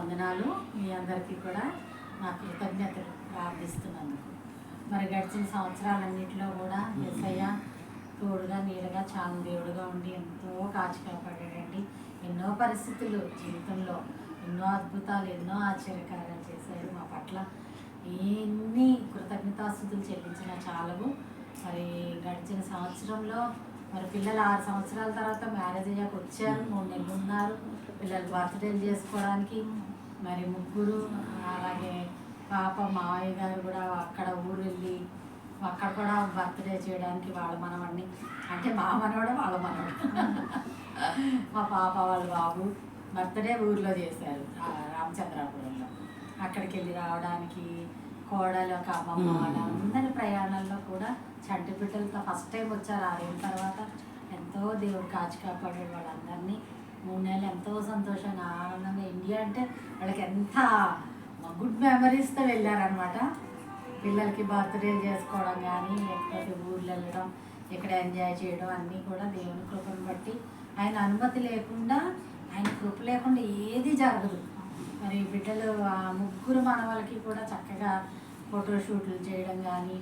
వందనాలు. మీ అందరికీ కూడా నా కృతజ్ఞతలు ప్రార్థిస్తున్నందుకు. మరి గడిచిన సంవత్సరాలన్నింటిలో కూడా యేసయ్య తోడుగా నీడగా చాలు దేవుడుగా ఉండి ఎంతో కాచి కాపాడాడండి. ఎన్నో పరిస్థితులు జీవితంలో ఎన్నో అద్భుతాలు ఎన్నో ఆశ్చర్యకార్యాలు చేశారు మా పట్ల. ఎన్ని కృతజ్ఞతాస్తుతులు చెల్లించిన చాలవు. మరి గడిచిన సంవత్సరంలో మరి పిల్లలు 6 సంవత్సరాల తర్వాత మ్యారేజ్ అయ్యాక వచ్చారు, 3 నెలలు ఉన్నారు. పిల్లలు బర్త్డేలు చేసుకోవడానికి మరి 3, అలాగే పాప మావయ్య గారు కూడా అక్కడ ఊరు వెళ్ళి అక్కడ కూడా బర్త్డే చేయడానికి వాళ్ళ మనవడిని, అంటే మా మనవడు వాళ్ళ మనవడు మా పాప వాళ్ళ బాబు బర్త్డే ఊరిలో చేశారు రామచంద్రాపురంలో. అక్కడికి వెళ్ళి రావడానికి కోడలు ఒక అమ్మమ్మ వాళ్ళందరి ప్రయాణాల్లో కూడా చంటి బిడ్డలతో ఫస్ట్ టైం వచ్చారు. 6 ఏళ్ళ తర్వాత ఎంతో దేవుడు కాచి కాపాడాడు వాళ్ళందరినీ. 3 నెలలు ఎంతో సంతోషంగా ఆనందంగా. ఇండియా అంటే వాళ్ళకి ఎంత గుడ్ మెమరీస్తో వెళ్ళారనమాట. పిల్లలకి బర్త్డే చేసుకోవడం కానీ లేకపోతే ఊర్లు వెళ్ళడం, ఇక్కడ ఎంజాయ్ చేయడం అన్నీ కూడా దేవుని కృపను బట్టి. ఆయన అనుమతి లేకుండా, ఆయన కృప లేకుండా ఏది జరగదు. మరి బిడ్డలు 3 మనవలకి కూడా చక్కగా ఫోటోషూట్లు చేయడం కానీ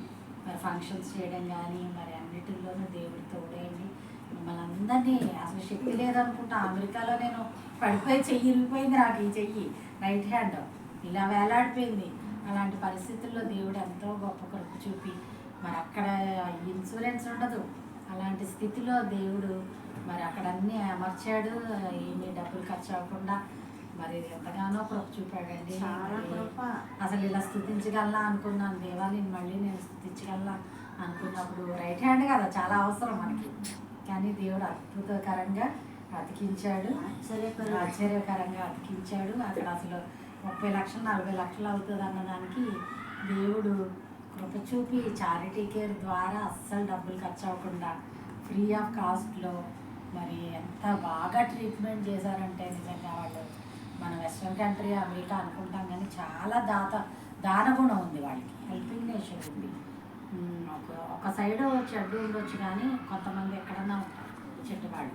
మరి ఫంక్షన్స్ చేయడం కానీ మరి అన్నిటిలోనూ దేవుడి తోడేయండి. మిమ్మల్ని అందరినీ అసలు శక్తి లేదనుకుంటా. అమెరికాలో నేను పడిపోయి చెయ్యి ఇరిగిపోయింది, నాకు ఈ చెయ్యి రైట్ హ్యాండ్ ఇలా వేలాడిపోయింది. అలాంటి పరిస్థితుల్లో దేవుడు ఎంతో గొప్ప కృప చూపి మరి అక్కడ ఇన్సూరెన్స్ ఉండదు. అలాంటి స్థితిలో దేవుడు మరి అక్కడ అన్నీ అమర్చాడు. ఏమీ డబ్బులు ఖర్చు అవ్వకుండా మరి ఎంతగానో కృప చూపాడండి. అసలు ఇలా స్థుతించగలనా అనుకున్నాను. దేవాన్ని మళ్ళీ నేను స్థుతించగలనా అనుకున్నప్పుడు రైట్ హ్యాండ్ కదా చాలా అవసరం మనకి. కానీ దేవుడు అద్భుతకరంగా అతికించాడు, ఆశ్చర్యకరంగా అతికించాడు. అక్కడ అసలు 30 లక్షలు 40 లక్షలు అవుతుంది అన్నదానికి దేవుడు కృప చూపి చారిటీ కేర్ ద్వారా అస్సలు డబ్బులు ఖర్చు అవ్వకుండా ఫ్రీ ఆఫ్ కాస్ట్లో మరి ఎంత బాగా ట్రీట్మెంట్ చేశారంటే నిజంగా వాళ్ళు. మన వెస్ట్రన్ కంట్రీ అమెరికా అనుకుంటాం కానీ చాలా దానగుణం ఉంది వాళ్ళకి, హెల్పింగ్ నేచర్ ఉంది. ఒక సైడ్ చెడ్డు ఉండొచ్చు కానీ కొంతమంది ఎక్కడన్నా ఉంటారు చెడ్డవాళ్ళు.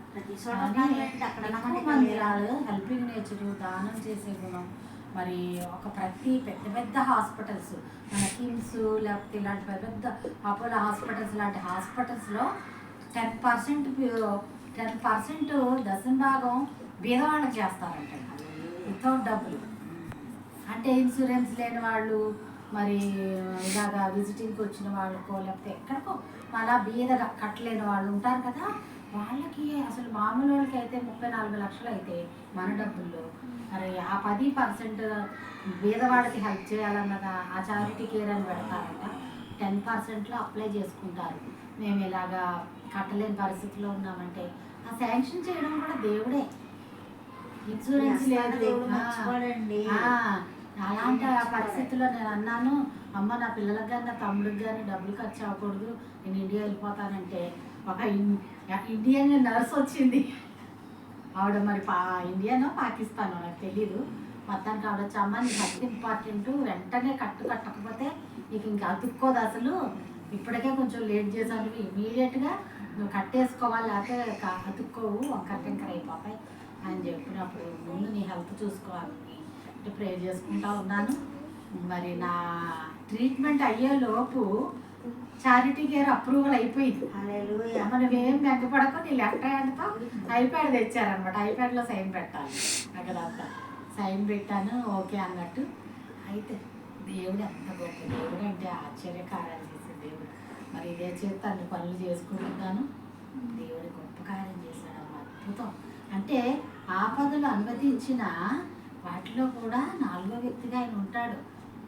మందిరాలు హెల్పింగ్ నేచరు, దానం చేసే గుణం. మరి ప్రతి పెద్ద హాస్పిటల్స్, మన కిమ్స్ లేకపోతే ఇలాంటి పెద్ద అపోలో హాస్పిటల్స్ లాంటి హాస్పిటల్స్లో 10% దశంభాగం బీదవాళ్ళకి చేస్తారంట వితౌట్ డబ్బులు. అంటే ఇన్సూరెన్స్ లేని వాళ్ళు, మరి ఇలాగా విజిటింగ్కి వచ్చిన వాళ్ళకో లేకపోతే ఎక్కడికో అలా బీదగా కట్టలేని వాళ్ళు ఉంటారు కదా, వాళ్ళకి అసలు మామూలు వాళ్ళకి అయితే 30-40 లక్షలు అయితే మన డబ్బుల్లో మరి ఆ 10% బీదవాళ్ళకి హెల్ప్ చేయాలన్నదా ఆ చారిటీ కేర్ అని పెడతారంట. 10%లో అప్లై చేసుకుంటారు. మేము ఇలాగా కట్టలేని పరిస్థితిలో ఉన్నామంటే ఆ శాంక్షన్ చేయడం కూడా దేవుడే. ఇన్సూరెన్స్ లేదు. అలాంటి పరిస్థితుల్లో నేను అన్నాను, అమ్మ నా పిల్లలకు కానీ నా తమ్ముడికి కానీ డబ్బులు ఖర్చు అవ్వకూడదు, నేను ఇండియా వెళ్ళిపోతానంటే ఒక ఇండియన్ నర్స్ వచ్చింది. ఆవిడ మరి ఇండియానో పాకిస్తానో నాకు తెలీదు. మొత్తానికి ఆవిడ వచ్చి, అమ్మ నీకు అతి ఇంపార్టెంట్, వెంటనే కట్టకపోతే నీకు ఇంకా అతుక్కోదు అసలు, ఇప్పటికే కొంచెం లేట్ చేశాను, ఇమీడియట్గా నువ్వు కట్టేసుకోవాలి లేకపోతే అతుక్కోవు, వంకర అయిపోతాయి అని చెప్పినప్పుడు ముందు నీ హెల్త్ చూసుకోవాలని ప్రే చేసుకుంటా ఉన్నాను. మరి నా ట్రీట్మెంట్ అయ్యేలోపు చారిటీ కేర్ అప్రూవల్ అయిపోయింది. మనం ఏం వెంటపడకు, నీ లెఫ్ట్ హ్యాండ్తో ఐప్యాడ్ తెచ్చారనమాట. ఐప్యాడ్లో సైన్ పెట్టాలి, అక్కడంతా సైన్ పెట్టాను, ఓకే అన్నట్టు. అయితే దేవుడు ఎంత గొప్ప దేవుడు అంటే ఆశ్చర్యకార్యాలు చేసే దేవుడు. మరి ఇదే చేస్తే అన్ని పనులు చేసుకుంటున్నాను. దేవుడు గొప్ప కార్యం చేశాడు, అద్భుతం. అంటే ఆపదలు అనుమతించిన వాటిలో కూడా 4వ వ్యక్తిగా ఆయన ఉంటాడు.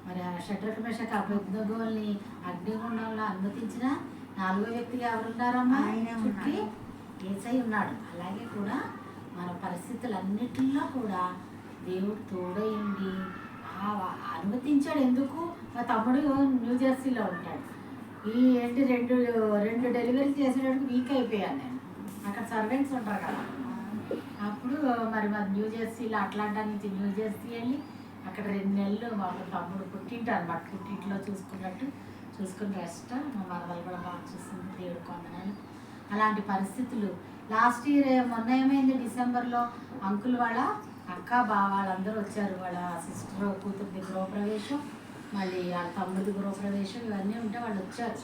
మరి ఆ షడ్రక్ మెషక్ అబేద్నెగోల్ని అగ్నిగుండంలో అనుమతించిన 4వ వ్యక్తిగా ఎవరున్నారమ్మా? చుట్టి యేసయ్య ఉన్నాడు. అలాగే కూడా మన పరిస్థితులన్నిటిలో కూడా దేవుడు తోడైంది అనుమతించాడు. ఎందుకు? మా తమ్ముడు న్యూజెర్సీలో ఉంటాడు. ఈ రెండు డెలివరీ చేసేటప్పుడు వీక్ అయిపోయాను నేను. అక్కడ సర్వెంట్స్ ఉంటారు కదా, అప్పుడు మరి న్యూజెర్సీలో అట్లాంటా నుంచి న్యూజెర్సీ వెళ్ళి అక్కడ 2 నెలలు మా తమ్ముడు పుట్టింటారు అనమాట. పుట్టింట్లో చూసుకుని రెస్ట్. మా మరదలు కూడా బాగా చూస్తుంది, దేవుడు కొందనాలు. అలాంటి పరిస్థితులు లాస్ట్ ఇయర్ మొన్న ఏమైంది, డిసెంబర్లో అంకుల్ వాళ్ళ అక్క బావ వాళ్ళందరూ వచ్చారు. వాళ్ళ సిస్టర్ కూతురిది గృహప్రవేశం, మళ్ళీ వాళ్ళ తమ్ముడిది గృహప్రవేశం, ఇవన్నీ ఉంటే వాళ్ళు వచ్చారు.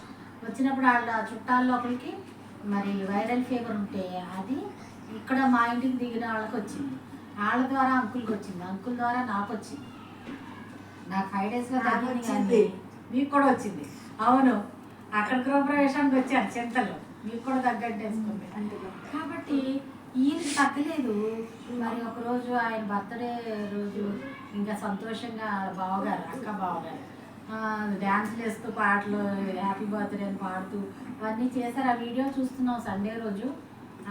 వచ్చినప్పుడు వాళ్ళ చుట్టాల్లో ఒకరికి మరి వైరల్ ఫీవర్ ఉంటే అది ఇక్కడ మా ఇంటికి దిగిన వాళ్ళకి వచ్చింది. వాళ్ళ ద్వారా అంకుల్కి వచ్చింది, అంకుల్ ద్వారా నాకు వచ్చింది. నాకు 5 డేస్లో తగ్గింది కానీ మీకు కూడా వచ్చింది. అవును, అక్కడ గృహప్రవేశానికి వచ్చాను చింతలు, మీకు కూడా తగ్గట్టేసుకుంది. కాబట్టి ఈయనకి తగ్గలేదు. మరి ఒకరోజు ఆయన బర్త్డే రోజు ఇంకా సంతోషంగా బావగారు, అక్క బావగారు డ్యాన్స్లు వేస్తూ పాటలు హ్యాపీ బర్త్డే అని పాడుతూ అవన్నీ చేశారు. ఆ వీడియో చూస్తున్నాం సండే రోజు.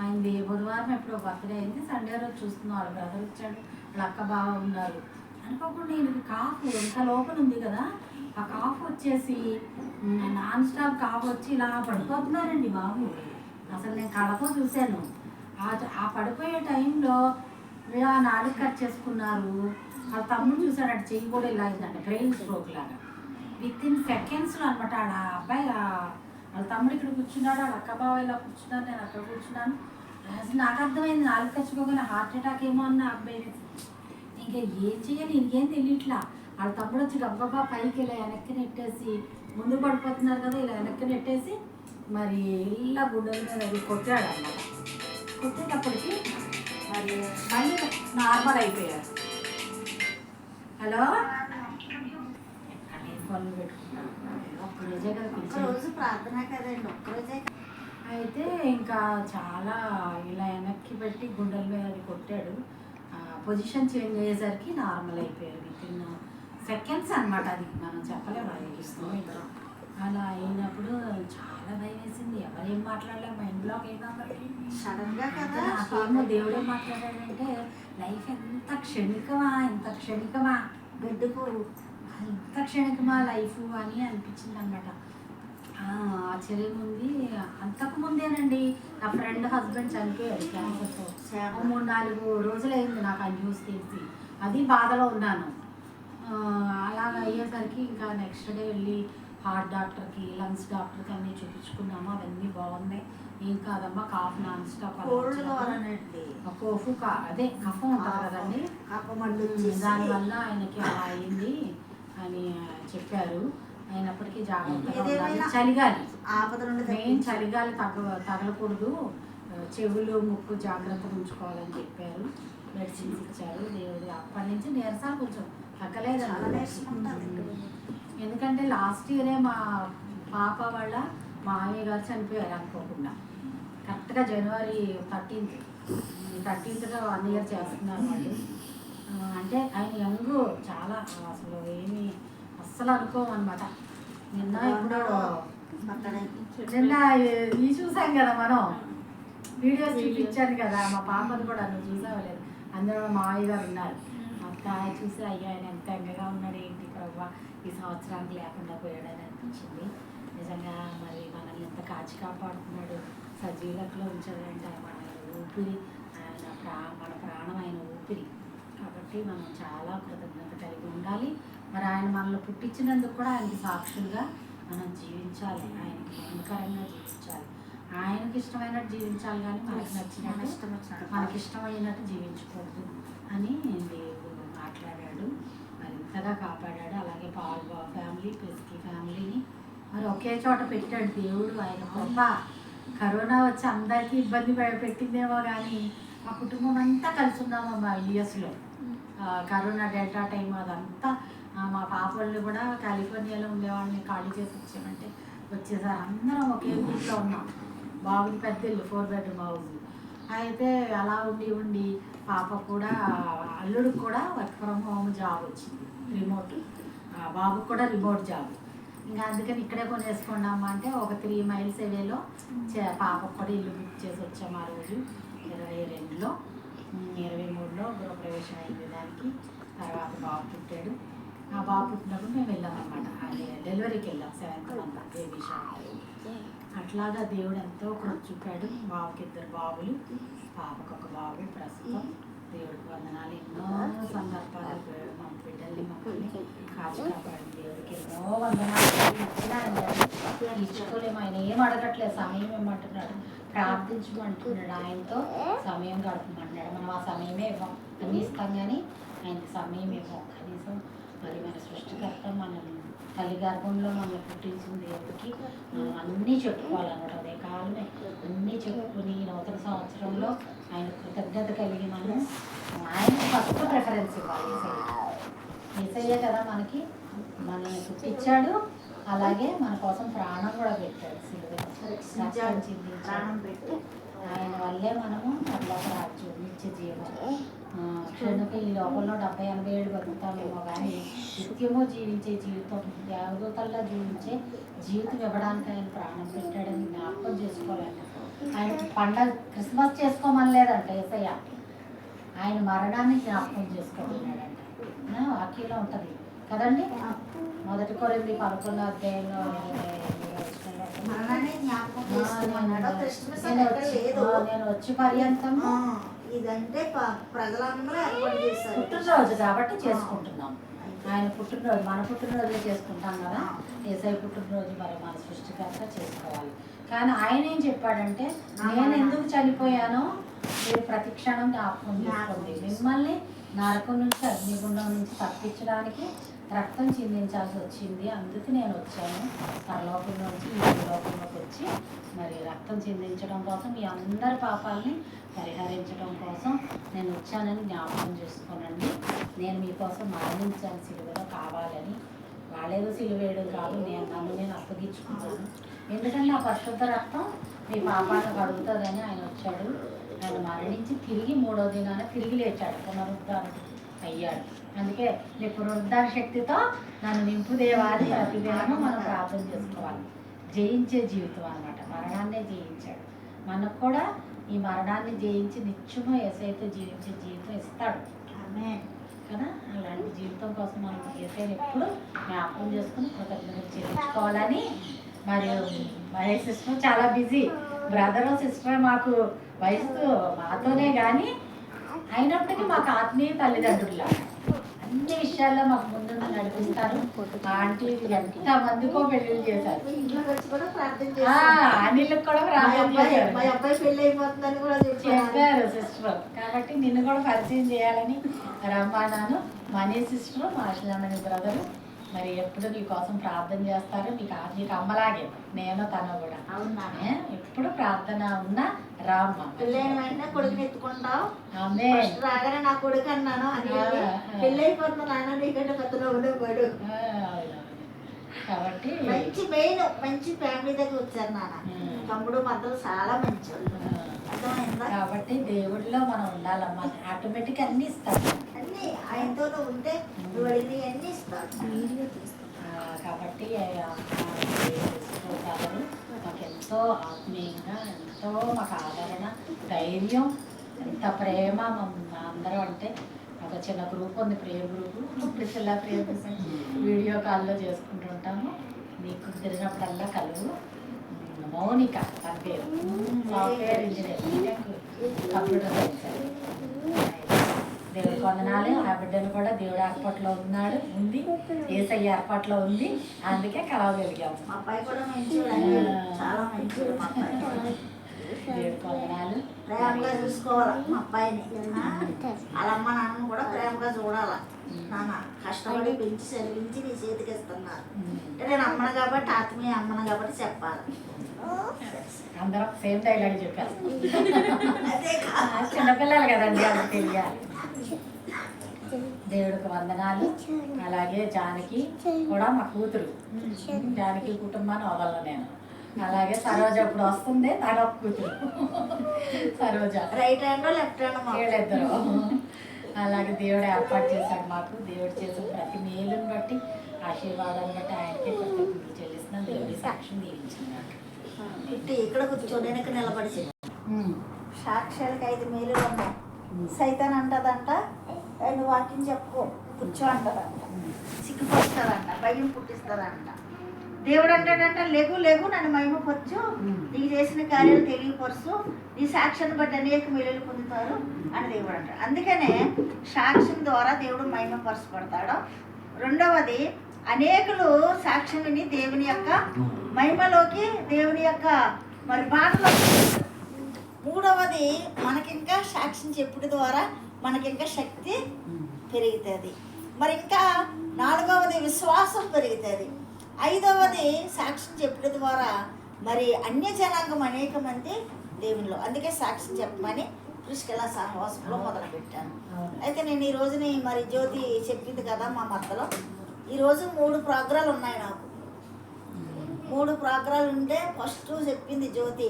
ఆయనది బుధవారం ఎప్పుడో బర్త్డే అయింది, సండే రోజు చూస్తున్నాం. వాళ్ళ బ్రదర్ వచ్చాడు, వాళ్ళ అక్క బావ ఉన్నారు. అనుకోకుండా నేను కాఫ్ ఇంకా లోపల ఉంది కదా, ఆ కాఫ్ వచ్చేసి నాన్ స్టాప్ కాఫ్ వచ్చి ఇలా పడిపోతున్నారండి బాబు. అసలు నేను కళ్ళతో చూశాను. ఆ పడిపోయే టైంలో ఇలా నాలుగు కట్ చేసుకున్నారు. వాళ్ళ తమ్ముడు చూశాడు, అటు చెయ్యి కూడా ఇలా అయిందండి, బ్రెయిన్ స్ట్రోక్ లాగా. విత్ ఇన్ సెకండ్స్లో అనమాట. వాళ్ళ అబ్బాయి వాళ్ళ తమ్ముడు ఇక్కడ కూర్చున్నాడు, వాళ్ళ అక్క బావ ఇలా కూర్చున్నాను, నేను అక్కడ కూర్చున్నాను. అసలు నాకు అర్థమైంది, నాలుగు కచ్చుకోగానే హార్ట్ అటాక్ ఏమో అన్న అబ్బాయి. ఇంకా ఏం చేయాలి ఇంకేం తెలియట్లా. వాళ్ళ తమ్ముడు వచ్చి గబ్బబ్బా పైకి ఇలా వెనక్కి నెట్టేసి, ముందు పడిపోతున్నారు కదా, ఇలా వెనక్కి నెట్టేసి మరి ఇలా గుడ్డల మీద అది కొట్టాడు అన్నమాట. కొట్టేటప్పటికి మరి మళ్ళీ నార్మల్ అయిపోయారు. హలో, పనులు పెట్టుకున్నాను, ఒక్కరోజే కదా ఒక్కరోజు ప్రార్థన కదండి, ఒక్కరోజే. అయితే ఇంకా చాలా ఇలా వెనక్కి పెట్టి గుండెల మీద అది కొట్టాడు. పొజిషన్ చేంజ్ అయ్యేసరికి నార్మల్ అయిపోయారు. విత్ ఇన్ సెకండ్స్ అనమాట. అది మనం చెప్పలేము, అది అలా అయినప్పుడు చాలా భయం వేసింది. ఎవరేం మాట్లాడలేము, మైండ్ బ్లాక్ అయినా సడన్గా కదా. నాకేమో దేవుడే మాట్లాడాడంటే లైఫ్ ఎంత క్షణికమా, ఎంత క్షణికమా, బిడ్డకు ఎంత క్షణికమా లైఫ్ అని అనిపించింది అనమాట. ఆశ్చర్యం ఉంది. అంతకుముందేనండి నా ఫ్రెండ్ హస్బెండ్ చనిపోయాడు క్యాన్సర్తో. 3-4 రోజులు అయింది నాకు ఆ న్యూస్ తెలిసి. అది బాధలో ఉన్నాను. అలాగ అయ్యేసరికి ఇంకా నెక్స్ట్ డే వెళ్ళి హార్ట్ డాక్టర్కి, లంగ్స్ డాక్టర్కి అన్నీ చూపించుకున్నాము. అవన్నీ బాగున్నాయి, ఏం కాదమ్మా, కాఫ్ నాన్ స్టాప్ కోఫ్ అదే కఫం ఉంటుంది కదండి, దానివల్ల ఆయనకి అలా అయింది అని చెప్పారు. అయినప్పటికీ జాగ్రత్తగా ఉండాలి. చలిగాలి మెయిన్, చలిగాలి తగలకూడదు, చెవులు ముక్కు జాగ్రత్తగా ఉంచుకోవాలని చెప్పారు. మెడిసిన్స్ ఇచ్చారు. దేవుడు అప్పటి నుంచి నీరసాలు కొంచెం తగ్గలేదు. ఎందుకంటే లాస్ట్ ఇయరే మా పాప వాళ్ళ మామయ్య గారు చనిపోయారు అనుకోకుండా. కరెక్ట్గా జనవరి 13th 1 year చేస్తున్నారు వాళ్ళు. అంటే ఆయన యంగ్ చాలా, అసలు ఏమి అస్సలు అనుకోమన్నమాట. నిన్న ఈ చూసాం కదా మనం, వీడియోస్ చూపించాను కదా, మా పాపను కూడా నువ్వు చూసావలేదు. అందరూ మావయ్య గారు ఉన్నారు. అక్క చూసి అయ్యా ఆయన ఎంత ఎంగగా ఉన్నాడు, ఏంటి ప్రభావ ఈ సంవత్సరానికి లేకుండా పోయాడని అనిపించింది. నిజంగా మరి మనల్ని ఎంత కాచి కాపాడుతున్నాడు, సజీలకులో ఉంచాడంటే మన ఊపిరి, ఆయన మన ప్రాణం ఆయన ఊపిరి. కాబట్టి మనం చాలా కృతజ్ఞత కలిగి ఉండాలి. మరి ఆయన మనల్ని పుట్టించినందుకు కూడా ఆయనకి సాక్షులుగా మనం జీవించాలి, ఆయనకి మహిమకరంగా జీవించాలి. ఆయనకి ఇష్టమైనట్టు జీవించాలి, కానీ మనకి నచ్చినట్టు మనకి ఇష్టమైనట్టు జీవించకూడదు అని దేవుడు మాట్లాడాడు. మరి ఇంతగా కాపాడాడు. అలాగే పాల్ ఫ్యామిలీ, పెస్కి ఫ్యామిలీని మరి ఒకే చోట పెట్టాడు దేవుడు. ఆయన గొప్ప. కరోనా వచ్చి అందరికీ ఇబ్బంది పెట్టిందేమో కానీ మా కుటుంబం అంతా కలిసి ఉన్నామమ్మా యుఎస్లో. కరోనా డెల్టా టైం అదంతా మా పాప వాళ్ళు కూడా కాలిఫోర్నియాలో ఉండేవాళ్ళని ఖాళీ చేసి వచ్చామంటే వచ్చేసారు. అందరం ఒకే గ్రూప్లో ఉన్నాం. బాబుది పెద్ద ఇల్లు, 4 bedroom హౌస్. అయితే అలా ఉండి పాప కూడా, అల్లుడికి కూడా వర్క్ ఫ్రమ్ హోమ్ జాబ్ వచ్చింది, రిమోట్. బాబుకి కూడా రిమోట్ జాబ్. ఇంకా అందుకని ఇక్కడే కొనేసుకున్నామా అంటే ఒక 3 miles అవేలో పాపకు కూడా ఇల్లు బుక్ చేసి వచ్చాము. ఆ రోజు 22లో 23లో గృహప్రవేశం అయింది దానికి. తర్వాత బాబు పుట్టాడు. ఆ బాబు పుట్టినప్పుడు మేము వెళ్ళాం అనమాట, అది డెలివరీకి వెళ్ళాం 7th month బేబీ షవర్. అట్లాగా దేవుడు ఎంతో కృప చూపాడు. బాబుకి 2 బాబులు, పాపకు 1 బాబు. ప్రస్తుతం దేవుడికి వందనాలు. ఎన్నో సందర్భాలు మన బిడ్డల్ని మమ్మల్ని కాచి కాపాడిన దేవుడికి ఎన్నో వందనాలు. ఇచ్చినాడు, ఇచ్చుకోలేము. ఆయన ఏం అడగట్లేదు, సమయం ఏమంటున్నాడు, ప్రార్థించమంటున్నాడు, ఆయనతో సమయం గడపమంటున్నాడు. మనం ఆ సమయమే ఇవ్వం, అన్నీ ఇస్తాం కానీ ఆయనకి సమయం ఇవ్వం. కనీసం మరి మన సృష్టికర్త మనం తల్లి గర్భంలో మనల్ని పుట్టించిన దేవుడికి మనం అన్నీ చెప్పుకోవాలన్నమాట. అదే కాలమే అన్నీ చెప్పుకుని నూతన సంవత్సరంలో ఆయన కృతజ్ఞత కలిగి మనం ఆయన ఫస్ట్ ప్రిఫరెన్స్ ఇవ్వాలి. యేసయ్య కదా మనకి పుట్టించాడు, అలాగే మన కోసం ప్రాణం కూడా పెట్టాడు. ప్రాణం పెట్టి ఆయన వల్లే మనము పరలోక రాజ్యం నిత్య జీవం క్షణకు ఈ లోకంలో 70-80 ఏళ్ళు బతుకుతామేమో కానీ నిత్యము జీవించే జీవితం, దేవదూతల్లా జీవించే జీవితం ఇవ్వడానికి ఆయన ప్రాణం పెట్టాడని జ్ఞాపకం చేసుకోవాలంట. ఆయన పండగ క్రిస్మస్ చేసుకోమనలేదంట యేసయ్య, ఆయన మరణాన్ని జ్ఞాపకం చేసుకోమన్నాడంట. వాక్యంలో ఉంటుంది కదండి, 1 కొరింథీ 11 అధ్యాయంలో నేను వచ్చి పర్యంతం ఇదంటే ప్రజలందరూ ఏర్పాటు చేస్తారు. పుట్టినరోజు కాబట్టి చేసుకుంటున్నాం. ఆయన పుట్టినరోజు మన పుట్టినరోజు చేసుకుంటాం కదా, యేసయ్య పుట్టినరోజు మరి మన సృష్టికర్త చేసుకోవాలి. కానీ ఆయన ఏం చెప్పాడంటే, నేను ఎందుకు చనిపోయానో మీరు ప్రతి క్షణం జ్ఞాపకం చేసుకోండి. మిమ్మల్ని నరకం నుంచి అగ్నిగుండం నుంచి తప్పించడానికి రక్తం చిందించాల్సి వచ్చింది, అందుకు నేను వచ్చాను పరలోకం నుంచి ఈ లోకంలోకి వచ్చి మరి రక్తం చిందించడం కోసం, మీ అందరి పాపాలని పరిహరించడం కోసం నేను వచ్చానని జ్ఞాపకం చేసుకోనండి. నేను మీకోసం మరణించాను సిలువలో కావాలని. వాళ్ళేదో సిలువేయడం కాదు, నన్ను నేను అప్పగించుకున్నాను. ఎందుకంటే నా పరిశుద్ధ రక్తం మీ పాపాలను కడుగుతుందని ఆయన వచ్చాడు. ఆయన మరణించి తిరిగి 3వ దినాన తిరిగి లేచాడు, పునరుద్ధారణ అయ్యాడు. అందుకే నీ పునరుద్ధార శక్తితో నన్ను నింపుదేవాలని ప్రతిదినము మనం ప్రార్థన చేసుకోవాలి. జయించే జీవితం అన్నమాట, మరణాన్నే జయించాడు. మనకు కూడా ఈ మరణాన్ని జయించి నిత్యము యేసయ్యతో జీవించే జీవితం ఇస్తాడు కదా. అలాంటి జీవితం కోసం మనం యేసయ్యని ఎప్పుడు జ్ఞాపకం చేసుకుని కృతజ్ఞతలు చెల్లించుకోవాలని. మరియు మహేష్ సిస్టర్ చాలా బిజీ, బ్రదరు సిస్టర్ మాకు వయసు మాతోనే కానీ అయినప్పటికీ మాకు ఆత్మీయ తల్లిదండ్రులు అన్ని విషయాల్లో మాకు ముందు నడిపిస్తారు. ఆంటీ ఎంతమందికో పెళ్లిళ్ళు చేశారు, అనిళ్ళకి కూడా చెప్పారు సిస్టర్. కాబట్టి నిన్ను కూడా పరిచయం చేయాలని రమ్మన్నాను. మనీ సిస్టర్, మాషిలమ్మని బ్రదరు మరి ఎప్పుడు నీ కోసం ప్రార్థన చేస్తారు. నీకు అమ్మలాగే నేను తను కూడా ఎప్పుడు ప్రార్థన ఉన్నా రామ్మ. పెళ్ళైన వెంటనే కొడుకుని ఎత్తుకుంటావు, రాగానే నా కొడుకు అన్నాను అని పెళ్ళి అయిపోతున్నా నాన్న నీకంటే పెద్దలో ఉండేవాడు. కాబట్టి మంచి ఫ్యామిలీ దగ్గర వచ్చారు నాన్న. తమ్ముడు మద్దతు చాలా మంచి. కాబట్టి దేవుడిలో మనం ఉండాలమ్మా, ఆటోమేటిక్ అన్ని ఇస్తారు. అన్ని ఆయనతో ఉంటే నువ్వు అడిగి అన్ని ఇస్తారు. కాబట్టి మాకు ఎంతో ఆత్మీయంగా, ఎంతో మాకు ఆదరణ, ధైర్యం, ఎంత ప్రేమ. అందరం అంటే ఒక చిన్న గ్రూప్ ఉంది, prayer group. Priscilla prayer group video కాల్లో చేసుకుంటుంటాము. నీకు తిరిగినప్పుడల్లా కలువు. మౌనిక తన పేరు, సాఫ్ట్వేర్ ఇంజనీర్, కంప్యూటర్ సైన్స్. దేవుడికి వందనాలు. ఆ బిడ్డను కూడా దేవుడు ఏర్పాట్లో ఉంది, యేసయ్య ఏర్పాట్లో ఉంది, అందుకే కలవగలిగాము. దేవుడికి వందనాలు. ప్రేమగా చూసుకోవాలి మా అబ్బాయిని. వాళ్ళ అమ్మ నాన్న కూడా ప్రేమగా చూడాలా. నాన్న కష్టపడి పెంచి చదివించి నీ చేతికి ఇస్తున్నారు. నేను అమ్మను కాబట్టి, ఆత్మీయ అమ్మను కాబట్టి చెప్పాలి. అందరం సేమ్ డైలాగ్ చెప్పారు. చిన్నపిల్లలు కదండి, అది తెలియాలి. దేవుడికి వందనాలు. అలాగే జానకి కూడా మా కూతురు, జానకి కుటుంబాన్ని వదలను నేను. అలాగే సరోజ ఇప్పుడు వస్తుంది, తన కూతురు Saroja. Right hand left hand వీళ్ళిద్దరు. అలాగే దేవుడు ఏర్పాటు చేశాడు మాకు. దేవుడు చేసిన ప్రతి మేలుని బట్టి, ఆశీర్వాదాన్ని బట్టి ఆయనకే కృతజ్ఞతలు చెల్లిస్తున్నాను. దేవుడి సాక్ష్యం దీవించినాడు. ఇక్కడ కూర్చోండి, వెనక నిలబడి సాక్ష్యాలకు 5 మేలు ఉన్నాయి. సైతాన్ అంటదంట, నువ్వు వాక్యం చెప్పుకో కూర్చో అంటదంట, సిగ్గుపరుస్తారంట, భయం పుట్టిస్తారంట. దేవుడు అంటాడంట, లేగు నన్ను మహిమపరచు, నీకు చేసిన కార్యాలు తెలియపరుచు, నీ సాక్ష్యాన్ని బట్టి అనేక మేలులు పొందుతారు అని దేవుడు అంటాడు. అందుకనే సాక్ష్యం ద్వారా దేవుడు మహిమపరచబడతాడు. రెండవది, అనేకులు సాక్ష్యం విని దేవుని యొక్క మహిమలోకి, దేవుని యొక్క మరి బాధలోకి మూడవది మనకింకా సాక్ష్యం చెప్పుడు ద్వారా మనకింకా శక్తి పెరుగుతుంది. మరి ఇంకా నాలుగవది విశ్వాసం పెరుగుతుంది. ఐదవది సాక్ష్యం చెప్పడం ద్వారా మరి అన్య జనాంగం అనేక మంది దేవుళ్ళు. అందుకే సాక్ష్యం చెప్పమని కృష్ణలా సహవాసంలో మొదలుపెట్టాను. అయితే నేను ఈ రోజుని మరి జ్యోతి చెప్పింది కదా మా మద్దలో, ఈరోజు 3 ప్రోగ్రాలు ఉన్నాయి నాకు. 3 ప్రోగ్రాలు ఉంటే ఫస్ట్ చెప్పింది జ్యోతి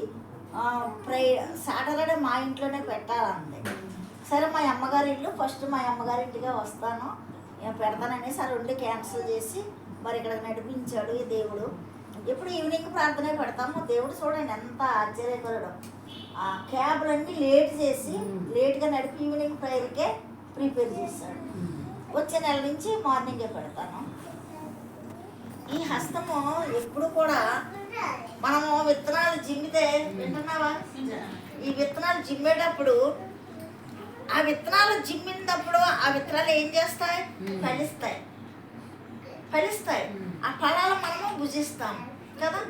సాటర్డే మా ఇంట్లోనే పెట్టాలంది. సరే మా అమ్మగారి ఇల్లు ఫస్ట్ మా అమ్మగారింటిగా వస్తాను పెడతాననేసి ఆ 2 క్యాన్సిల్ చేసి మరి ఇక్కడ నడిపించాడు ఈ దేవుడు. ఎప్పుడు ఈవినింగ్ ప్రార్థన పెడతాము. దేవుడు చూడండి ఎంత ఆశ్చర్యకరుడు. ఆ క్యాబ్లన్నీ లేట్ చేసి లేట్గా నడిపి ఈవినింగ్ ప్రేయర్కే ప్రిపేర్ చేశాడు. వచ్చే నెల నుంచి మార్నింగే పెడతాను. ఈ హస్తము ఎప్పుడు కూడా మనము విత్తనాలు జిమ్మితే వింటున్నావా, ఈ విత్తనాలు జిమ్మేటప్పుడు ఆ విత్తనాలు జిమ్మినప్పుడు ఆ విత్తనాలు ఏం చేస్తాయి? ఫలిస్తాయి. ఆ ఫలాలు మనము భుజిస్తాం కదా.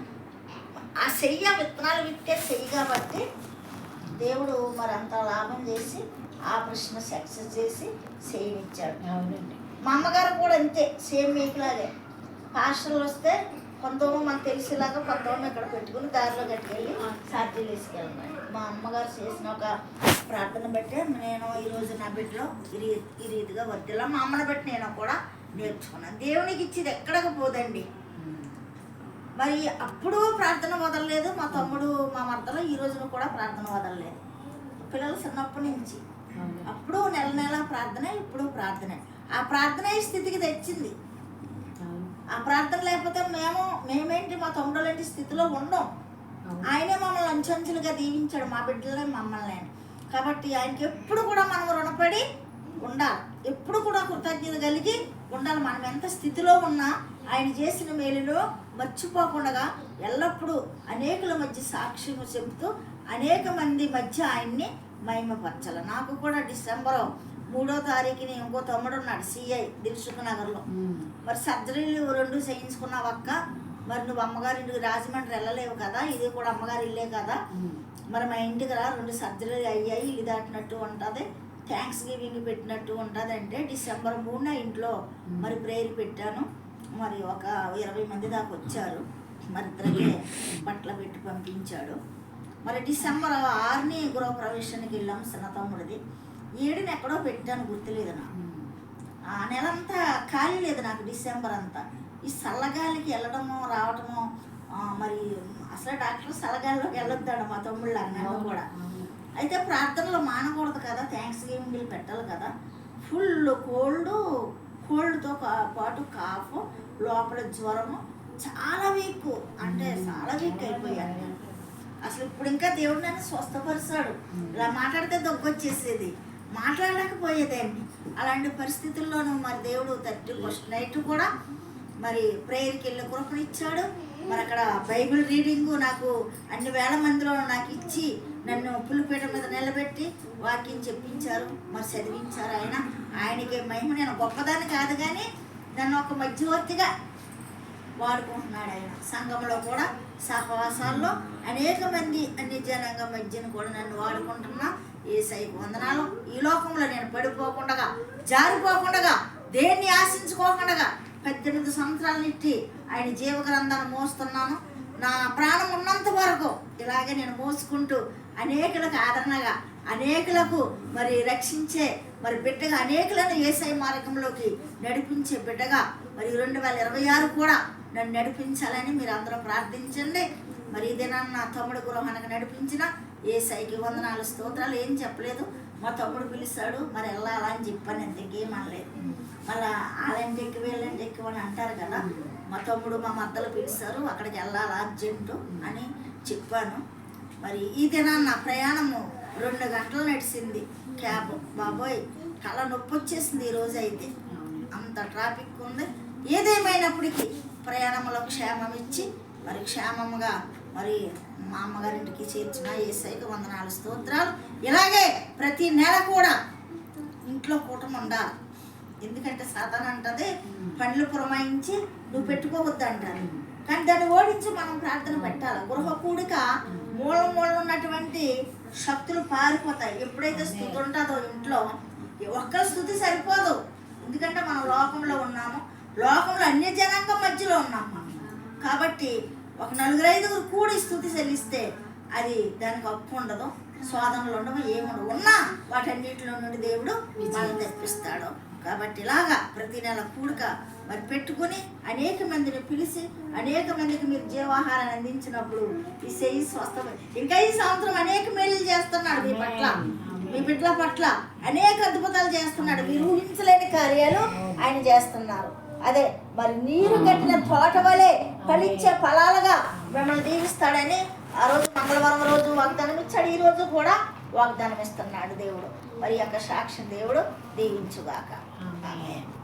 ఆ చెయ్యి ఆ విత్తనాలు విత్తే చెయ్యి కాబట్టి దేవుడు మరి అంత లాభం చేసి ఆపరేషన్ సక్సెస్ చేసి చేయనిచ్చాడు. మా అమ్మగారు కూడా అంతే, సేమ్ మీకులాగే. పాస్టర్లు వస్తే కొంతమంది మనకు తెలిసేలాగా కొంతమంది ఇక్కడ పెట్టుకుని దారిలో కట్టుకెళ్ళి సాధ్యం తీసుకెళ్ళాను. మా అమ్మగారు చేసిన ఒక ప్రార్థన బట్టి నేను ఈరోజు నా బిడ్డలో ఈ రీతిగా వర్దిలా మా అమ్మని బట్టి నేను కూడా నేర్చుకున్నాను. దేవునికి ఇచ్చేది ఎక్కడికి పోదండి. మరి అప్పుడు ప్రార్థన వదలలేదు మా తమ్ముడు మా మర్దలో, ఈ రోజున కూడా ప్రార్థన వదలలేదు. పిల్లలు చిన్నప్పటి నుంచి అప్పుడు నెల ప్రార్థన, ఇప్పుడు ప్రార్థన. ఆ ప్రార్థన ఈ స్థితికి తెచ్చింది. ఆ ప్రార్థన లేకపోతే మేమేంటి మా తమ్ముడు లాంటి స్థితిలో ఉండం. ఆయనే మమ్మల్ని అంచెంచులుగా దీవించాడు, మా బిడ్డలే మమ్మల్ని. కాబట్టి ఆయనకి ఎప్పుడు కూడా మనం రుణపడి ఉండాలి, ఎప్పుడు కూడా కృతజ్ఞత కలిగి ఉండాలి. మనం ఎంత స్థితిలో ఉన్నా ఆయన చేసిన మేలులో మర్చిపోకుండా ఎల్లప్పుడూ అనేకుల మధ్య సాక్ష్యం చెబుతూ అనేక మంది మధ్య ఆయన్ని మహిమపరచాలి. నాకు కూడా డిసెంబర్ 3వ తారీఖుని ఇంకో తమ్ముడు ఉన్నాడు సిఐ దిల్సుఖ్ నగర్లో. మరి సర్జరీలు 2 చేయించుకున్నావక్క, మరి నువ్వు అమ్మగారింటికి రాజమండ్రి వెళ్ళలేవు కదా, ఇది కూడా అమ్మగారి ఇల్లే కదా, మరి మా ఇంటికి రా, 2 సర్జరీలు అయ్యాయి, ఇల్లు దాటినట్టు ఉంటుంది, థ్యాంక్స్ గివింగ్ పెట్టినట్టు ఉంటుంది అంటే డిసెంబర్ 3న ఇంట్లో మరి ప్రేయర్ పెట్టాను. మరి ఒక 20 మంది దాకా వచ్చారు. మరి ఇద్దరికి బట్టలు పెట్టి పంపించాడు. మరి డిసెంబర్ 6ని గృహప్రవేశానికి వెళ్ళాము చిన్న తమ్ముడిది. 7ని ఎక్కడో పెట్టాను, గుర్తులేదు నాకు. ఆ నెలంతా ఖాళీ లేదు నాకు డిసెంబర్ అంతా. ఈ చల్లగాలికి వెళ్ళడము రావటము, మరి అసలు డాక్టర్ చల్లగాలిలోకి వెళ్ళొద్దాడు మా తమ్ముళ్ళు అన్నాడు కూడా. అయితే ప్రార్థనలో మానకూడదు కదా, థ్యాంక్స్ గివింగ్ పెట్టాలి కదా. ఫుల్ కోల్డ్తో పాటు కాఫ్, లోపల జ్వరము, చాలా వీక్, అంటే చాలా వీక్ అయిపోయాను అసలు. ఇప్పుడు ఇంకా దేవుడు నన్ను స్వస్థపరిచాడు. ఇలా మాట్లాడితే దగ్గొచ్చేసేది, మాట్లాడలేకపోయేదాన్ని. అలాంటి పరిస్థితుల్లోనూ మరి దేవుడు 31st నైట్ కూడా మరి ప్రేయర్కి వెళ్ళే కృపనిచ్చాడు. మరి అక్కడ బైబిల్ రీడింగు నాకు అన్ని వేల మందిలో నాకు ఇచ్చి నన్ను పులిపీట మీద నిలబెట్టి వాక్యం చెప్పించారు, మరి చదివించారు. ఆయనకే మహిమ. నేను గొప్పదాన్ని కాదు కానీ నన్ను ఒక మధ్యవర్తిగా వాడుకుంటున్నాడు ఆయన. సంఘంలో కూడా సహవాసాల్లో అనేక మంది అన్ని జనాంగం మధ్యన కూడా నన్ను వాడుకుంటున్నా. యేసయ్యకు వందనాలు. ఈ లోకంలో నేను పడిపోకుండా, జారిపోకుండా, దేన్ని ఆశించుకోకుండా 18 సంవత్సరాల నిట్టి ఆయన జీవగ్రంథాన్ని మోస్తున్నాను. నా ప్రాణం ఉన్నంత వరకు ఇలాగే నేను మోసుకుంటూ అనేకులకు ఆదరణగా, అనేకులకు మరి రక్షించే మరి బిడ్డగా, అనేకులను యేసయ్య మార్గంలోకి నడిపించే బిడ్డగా మరి 2026 కూడా నన్ను నడిపించాలని మీరు అందరూ ప్రార్థించండి. మరి ఇదేనా నా తమ్ముడు గృహానికి నడిపించిన యేసయ్యకి వందనాలు, స్తోత్రాలు. ఏం చెప్పలేదు, మా తమ్ముడు పిలిచాడు మరి వెళ్ళాలా అని చెప్పాను, ఇంతకేం అనలేదు. మళ్ళీ వాళ్ళంటే ఎక్కువ వీళ్ళంటే ఎక్కువ అని అంటారు కదా. మా తమ్ముడు మా మద్దలు పిలిచారు, అక్కడికి వెళ్ళాలా అర్జెంటు అని చెప్పాను. మరి ఈ దినాన్న నా ప్రయాణము 2 గంటలు నడిచింది క్యాబ్. బాబోయ్ తల నొప్పి వచ్చేసింది ఈరోజు. అయితే అంత ట్రాఫిక్ ఉంది. ఏదేమైనప్పటికీ ప్రయాణంలో క్షేమం ఇచ్చి మరి క్షేమంగా మరి మా అమ్మగారింటికి చేర్చిన యేసయ్యకి వందనాలు, స్తోత్రాలు. ఇలాగే ప్రతి నెల కూడా ఇంట్లో కూటమి ఉండాలి. ఎందుకంటే సాతాను అంటది పండ్లు పురమాయించి నువ్వు పెట్టుకోవద్దు అంటారు. కానీ దాన్ని ఓడించి మనం ప్రార్థన పెట్టాలి. గృహ కూడిక మూల ఉన్నటువంటి శక్తులు పారిపోతాయి. ఎప్పుడైతే స్థుతి ఉంటుందో ఇంట్లో, ఒక్క స్థుతి సరిపోదు. ఎందుకంటే మనం లోకంలో ఉన్నాము, లోకంలో అన్య జనాంగం మధ్యలో ఉన్నాం మనం. కాబట్టి ఒక 4-5 కూడి స్థుతి చెల్లిస్తే అది దానికి అప్పు ఉండదు, శోధనలు ఉండవు, ఏముండవు. ఉన్నా వాటన్నిటిలో నుండి దేవుడు మనం తెప్పిస్తాడు. కాబట్టి ఇలాగా ప్రతి నెల కూడిక మరి పెట్టుకుని అనేక మందిని పిలిచి అనేక మందికి మీరు జీవాహారాన్ని అందించినప్పుడు ఈ చెయ్యి స్వస్థం. ఇంకా ఈ సంవత్సరం అనేక మేలు చేస్తున్నాడు మీ పట్ల, మీ బిడ్డల పట్ల అనేక అద్భుతాలు చేస్తున్నాడు. మీరు ఊహించలేని కార్యాలు ఆయన చేస్తున్నారు. అదే మరి నీరు కట్టిన తోట వలె ఫలించే ఫలాలుగా మిమ్మల్ని దీవిస్తాడని ఆ రోజు మంగళవారం రోజు వాగ్దానం ఇచ్చాడు. ఈ రోజు కూడా వాగ్దానం ఇస్తున్నాడు దేవుడు. మరి యొక్క సాక్ష్యం దేవుడు దీవించుగాక. ఆమేన్.